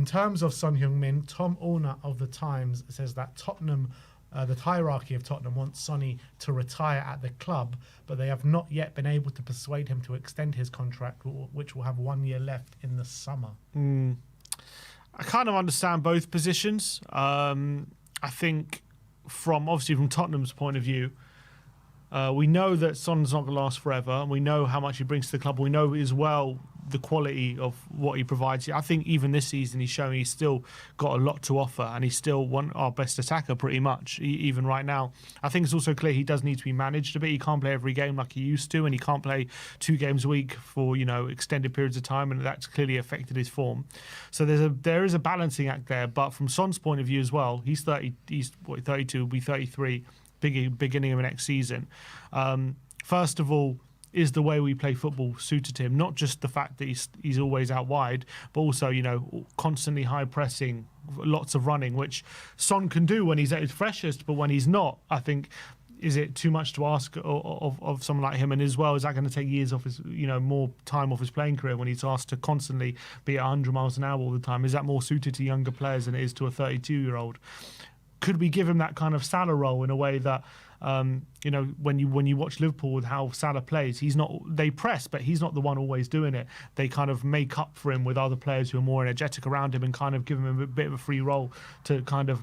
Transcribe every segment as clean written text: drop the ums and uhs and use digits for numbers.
in terms of Son Heung-min, Tom Allnut of the Times says that Tottenham, the hierarchy of Tottenham wants Sonny to retire at the club, but they have not yet been able to persuade him to extend his contract, which will have 1 year left in the summer. I kind of understand both positions. I think from Tottenham's point of view, we know that Son's not going to last forever, and we know how much he brings to the club. We know as well the quality of what he provides. I think even this season he's shown he's still got a lot to offer, and he's still our best attacker pretty much, even right now. I think it's also clear he does need to be managed a bit. He can't play every game like he used to, and he can't play 2 games a week for extended periods of time, and that's clearly affected his form. So there is a balancing act there. But from Son's point of view as well, he's 32, will be 33 beginning of next season. First of all, is the way we play football suited him? Not just the fact that he's always out wide, but also constantly high pressing, lots of running, which Son can do when he's at his freshest. But when he's not, I think, is it too much to ask of someone like him? And as well, is that going to take years off his, more time off his playing career when he's asked to constantly be at 100 miles an hour all the time? Is that more suited to younger players than it is to a 32-year-old? Could we give him that kind of Salah role in a way that, when you watch Liverpool with how Salah plays, they press, but he's not the one always doing it. They kind of make up for him with other players who are more energetic around him and kind of give him a bit of a free role to kind of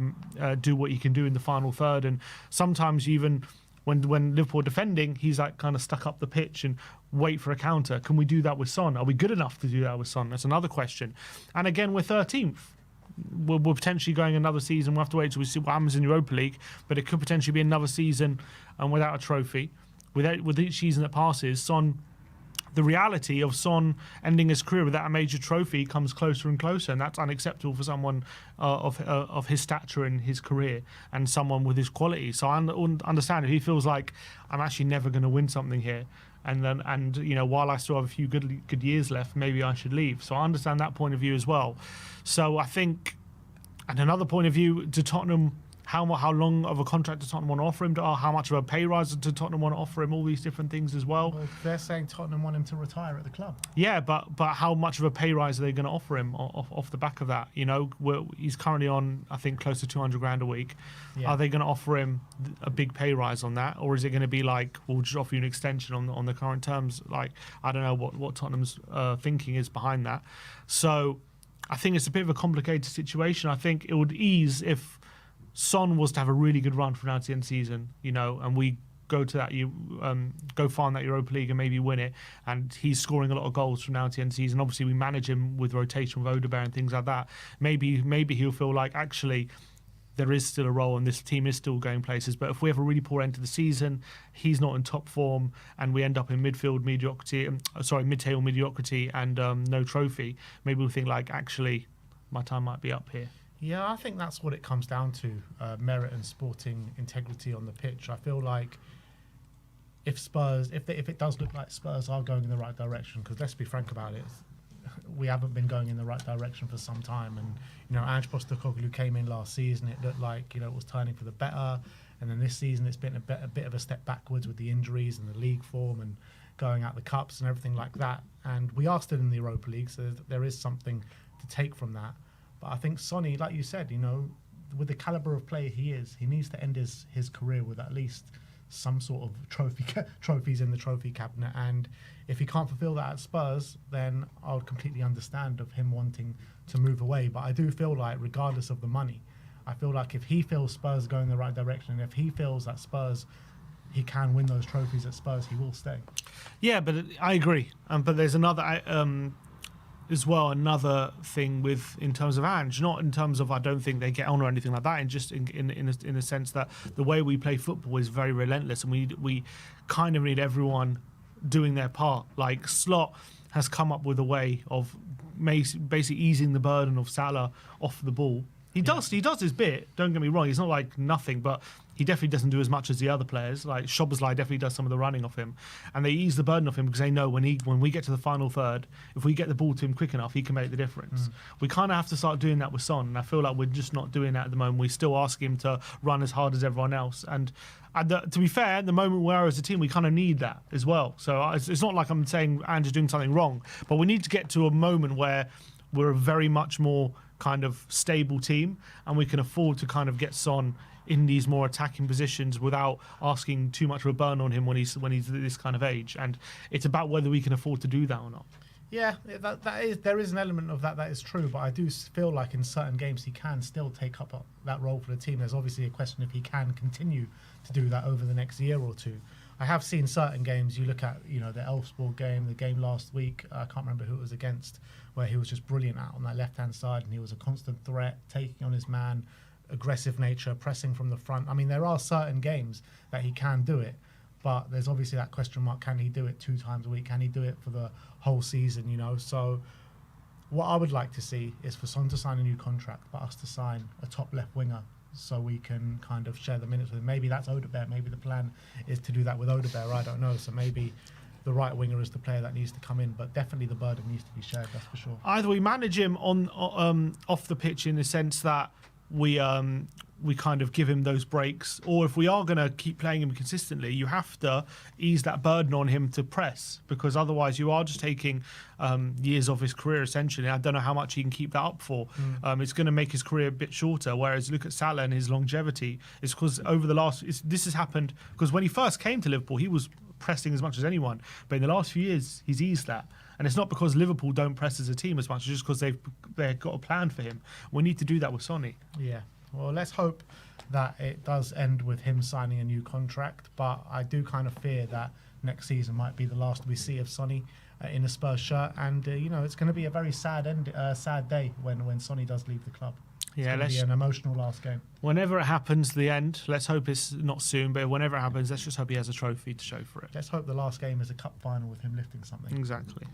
do what he can do in the final third. And sometimes even when Liverpool are defending, he's like kind of stuck up the pitch and wait for a counter. Can we do that with Son? Are we good enough to do that with Son? That's another question. And again, we're 13th. We're potentially going another season. We'll have to wait till we see what happens in Europa League, but it could potentially be another season without a trophy. With each season that passes, the reality of Son ending his career without a major trophy comes closer and closer, and that's unacceptable for someone of his stature in his career and someone with his quality. So I understand if he feels like I'm actually never going to win something here, and while I still have a few good years left, maybe I should leave. So I understand that point of view as well. So I think, and another point of view, to Tottenham, how long of a contract does Tottenham want to offer him? How much of a pay rise does Tottenham want to offer him? All these different things as well. Well, they're saying Tottenham want him to retire at the club. Yeah, but how much of a pay rise are they going to offer him off the back of that? He's currently on, I think, close to 200 grand a week. Yeah. Are they going to offer him a big pay rise on that, or is it going to be like, we'll just offer you an extension on the current terms? Like, I don't know what Tottenham's thinking is behind that. So I think it's a bit of a complicated situation. I think it would ease if Son was to have a really good run from now to the end of the season, and we go to that, go far in that Europa League and maybe win it, and he's scoring a lot of goals from now to the end of the season. Obviously, we manage him with rotation with Odegaard and things like that. Maybe he'll feel like, actually, there is still a role and this team is still going places. But if we have a really poor end to the season, he's not in top form, and we end up in mid-table mediocrity and no trophy, maybe we'll think like, actually, my time might be up here. Yeah, I think that's what it comes down to, merit and sporting integrity on the pitch. I feel like if it does look like Spurs are going in the right direction, because let's be frank about it, we haven't been going in the right direction for some time. And, Ange Postecoglou came in last season, it looked like, it was turning for the better. And then this season it's been a bit of a step backwards with the injuries and the league form and going out the cups and everything like that. And we are still in the Europa League, so there is something to take from that. But I think Sonny, like you said, with the caliber of player he is, he needs to end his career with at least some sort of trophies in the trophy cabinet. And if he can't fulfill that at Spurs, then I would completely understand of him wanting to move away. But I do feel like, regardless of the money, I feel like if he feels Spurs are going in the right direction, and if he feels that Spurs, he can win those trophies at Spurs, he will stay. Yeah, but I agree. But there's another thing in terms of Ange, not in terms of I don't think they get on or anything like that, and just in a sense that the way we play football is very relentless, and we kind of need everyone doing their part. Like, Slot has come up with a way of basically easing the burden of Salah off the ball. He does his bit, don't get me wrong, he's not like nothing, but he definitely doesn't do as much as the other players. Like, Szoboszlai definitely does some of the running off him, and they ease the burden off him because they know when we get to the final third, if we get the ball to him quick enough, he can make the difference. We kind of have to start doing that with Son, and I feel like we're just not doing that at the moment. We still ask him to run as hard as everyone else, and to be fair, at the moment we are as a team, we kind of need that as well. So it's not like I'm saying Ange's doing something wrong, but we need to get to a moment where we're very much more kind of stable team, and we can afford to kind of get Son in these more attacking positions without asking too much of a burn on him when he's this kind of age. And it's about whether we can afford to do that or not. Yeah, there is an element of that is true, but I do feel like in certain games he can still take up that role for the team. There's obviously a question if he can continue to do that over the next year or two. I have seen certain games, you look at, the Elfsborg game, the game last week, I can't remember who it was against, where he was just brilliant out on that left-hand side, and he was a constant threat, taking on his man, aggressive nature, pressing from the front. I mean, there are certain games that he can do it, but there's obviously that question mark, can he do it 2 times a week? Can he do it for the whole season, So what I would like to see is for Son to sign a new contract, but us to sign a top left winger so we can kind of share the minutes with him. Maybe that's Odegaard. Maybe the plan is to do that with Odegaard. I don't know. So maybe the right winger is the player that needs to come in, but definitely the burden needs to be shared, that's for sure. Either we manage him on off the pitch in the sense that we kind of give him those breaks, or if we are going to keep playing him consistently, you have to ease that burden on him to press, because otherwise you are just taking years of his career essentially. I don't know how much he can keep that up for. It's going to make his career a bit shorter, whereas look at Salah and his longevity. It's because over the this has happened because when he first came to Liverpool he was pressing as much as anyone, but in the last few years he's eased that. And it's not because Liverpool don't press as a team as much, it's just because they've got a plan for him. We need to do that with Sonny. Yeah. Well, let's hope that it does end with him signing a new contract. But I do kind of fear that next season might be the last we see of Sonny in a Spurs shirt. And, it's going to be a very sad day when Sonny does leave the club. Yeah, it's be an emotional last game. Whenever it happens, the end, let's hope it's not soon, but whenever it happens, let's just hope he has a trophy to show for it. Let's hope the last game is a cup final with him lifting something. Exactly.